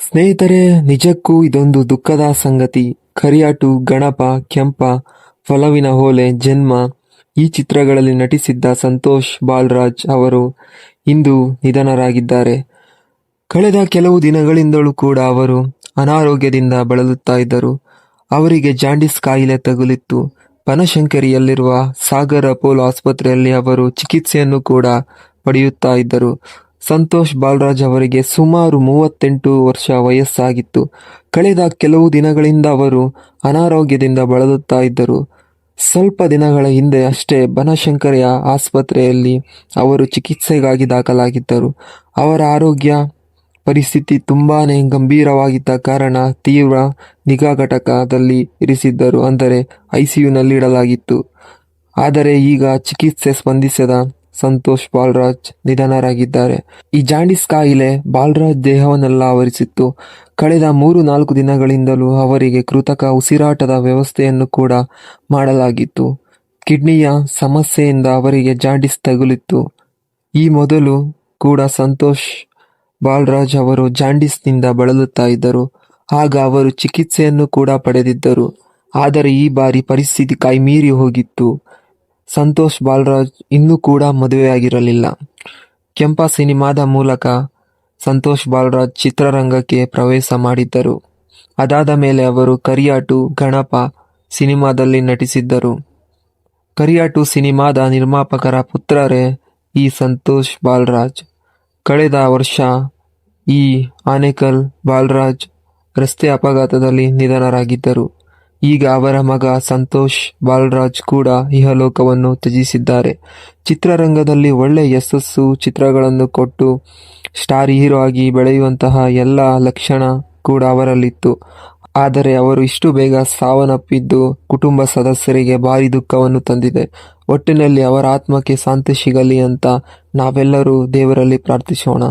ಸ್ನೇಹಿತರೆ, ನಿಜಕ್ಕೂ ಇದೊಂದು ದುಃಖದ ಸಂಗತಿ. ಕರಿಯಾಟು, ಗಣಪ, ಕೆಂಪ, ಒಲವಿನ ಓಲೆ, ಜನ್ಮ ಈ ಚಿತ್ರಗಳಲ್ಲಿ ನಟಿಸಿದ್ದ ಸಂತೋಷ್ ಬಾಲರಾಜ್ ಅವರು ಇಂದು ನಿಧನರಾಗಿದ್ದಾರೆ. ಕಳೆದ ಕೆಲವು ದಿನಗಳಿಂದಲೂ ಕೂಡ ಅವರು ಅನಾರೋಗ್ಯದಿಂದ ಬಳಲುತ್ತಾ ಇದ್ದರು. ಅವರಿಗೆ ಜಾಂಡೀಸ್ ಕಾಯಿಲೆ ತಗುಲಿತ್ತು. ಬನಶಂಕರಿಯಲ್ಲಿರುವ ಸಾಗರ್ ಅಪೋಲೋ ಆಸ್ಪತ್ರೆಯಲ್ಲಿ ಅವರು ಚಿಕಿತ್ಸೆಯನ್ನು ಕೂಡ ಪಡೆಯುತ್ತಾ ಇದ್ದರು. ಸಂತೋಷ್ ಬಾಲರಾಜ್ ಅವರಿಗೆ ಸುಮಾರು 38 ವರ್ಷ ವಯಸ್ಸಾಗಿತ್ತು. ಕಳೆದ ಕೆಲವು ದಿನಗಳಿಂದ ಅವರು ಅನಾರೋಗ್ಯದಿಂದ ಬಳಲುತ್ತಾ ಇದ್ದರು. ಸ್ವಲ್ಪ ದಿನಗಳ ಹಿಂದೆ ಅಷ್ಟೇ ಬನಶಂಕರಿಯ ಆಸ್ಪತ್ರೆಯಲ್ಲಿ ಅವರು ಚಿಕಿತ್ಸೆಗಾಗಿ ದಾಖಲಾಗಿದ್ದರು. ಅವರ ಆರೋಗ್ಯ ಪರಿಸ್ಥಿತಿ ತುಂಬಾನೇ ಗಂಭೀರವಾಗಿದ್ದ ಕಾರಣ ತೀವ್ರ ನಿಗಾ ಘಟಕದಲ್ಲಿ ಇರಿಸಿದ್ದರು, ಅಂದರೆ ಐಸಿಯುನಲ್ಲಿ ಇಡಲಾಗಿತ್ತು. ಆದರೆ ಈಗ ಚಿಕಿತ್ಸೆ ಸ್ಪಂದಿಸದ ಸಂತೋಷ್ ಬಾಲರಾಜ್ ನಿಧನರಾಗಿದ್ದಾರೆ. ಈ ಜಾಂಡೀಸ್ ಕಾಯಿಲೆ ಬಾಲರಾಜ್ ದೇಹವನ್ನೆಲ್ಲ ಆವರಿಸಿತ್ತು. ಕಳೆದ 3-4 ದಿನಗಳಿಂದಲೂ ಅವರಿಗೆ ಕೃತಕ ಉಸಿರಾಟದ ವ್ಯವಸ್ಥೆಯನ್ನು ಕೂಡ ಮಾಡಲಾಗಿತ್ತು. ಕಿಡ್ನಿಯ ಸಮಸ್ಯೆಯಿಂದ ಅವರಿಗೆ ಜಾಂಡೀಸ್ ತಗುಲಿತ್ತು. ಈ ಮೊದಲು ಕೂಡ ಸಂತೋಷ್ ಬಾಲರಾಜ್ ಅವರು ಜಾಂಡೀಸ್ನಿಂದ ಬಳಲುತ್ತಾ ಇದ್ದರು. ಆಗ ಅವರು ಚಿಕಿತ್ಸೆಯನ್ನು ಕೂಡ ಪಡೆದಿದ್ದರು. ಆದರೆ ಈ ಬಾರಿ ಪರಿಸ್ಥಿತಿ ಕೈಮೀರಿ ಹೋಗಿತ್ತು. ಸಂತೋಷ್ ಬಾಲರಾಜ್ ಇನ್ನೂ ಕೂಡ ಮದುವೆಯಾಗಿರಲಿಲ್ಲ. ಕೆಂಪ ಸಿನಿಮಾದ ಮೂಲಕ ಸಂತೋಷ್ ಬಾಲರಾಜ್ ಚಿತ್ರರಂಗಕ್ಕೆ ಪ್ರವೇಶ ಮಾಡಿದ್ದರು. ಅದಾದ ಮೇಲೆ ಅವರು ಕರಿಯಾಟು, ಗಣಪ ಸಿನಿಮಾದಲ್ಲಿ ನಟಿಸಿದ್ದರು. ಕರಿಯಾಟು ಸಿನಿಮಾದ ನಿರ್ಮಾಪಕರ ಪುತ್ರರೇ ಈ ಸಂತೋಷ್ ಬಾಲರಾಜ್. ಕಳೆದ ವರ್ಷ ಈ ಆನೇಕಲ್ ಬಾಲರಾಜ್ ರಸ್ತೆ ಅಪಘಾತದಲ್ಲಿ ನಿಧನರಾಗಿದ್ದರು. ಈಗ ಅವರ ಮಗ ಸಂತೋಷ್ ಬಾಲರಾಜ್ ಕೂಡ ಇಹಲೋಕವನ್ನು ತ್ಯಜಿಸಿದ್ದಾರೆ. ಚಿತ್ರರಂಗದಲ್ಲಿ ಒಳ್ಳೆ ಯಶಸ್ಸು, ಚಿತ್ರಗಳನ್ನು ಕೊಟ್ಟು ಸ್ಟಾರ್ ಹೀರೋ ಆಗಿ ಬೆಳೆಯುವಂತಹ ಎಲ್ಲ ಲಕ್ಷಣ ಕೂಡ ಅವರಲ್ಲಿತ್ತು. ಆದರೆ ಅವರು ಇಷ್ಟು ಬೇಗ ಸಾವನ್ನಪ್ಪಿದ್ದು ಕುಟುಂಬ ಸದಸ್ಯರಿಗೆ ಭಾರಿ ದುಃಖವನ್ನು ತಂದಿದೆ. ಒಟ್ಟಿನಲ್ಲಿ ಅವರ ಆತ್ಮಕ್ಕೆ ಶಾಂತಿ ಸಿಗಲಿ ಅಂತ ನಾವೆಲ್ಲರೂ ದೇವರಲ್ಲಿ ಪ್ರಾರ್ಥಿಸೋಣ.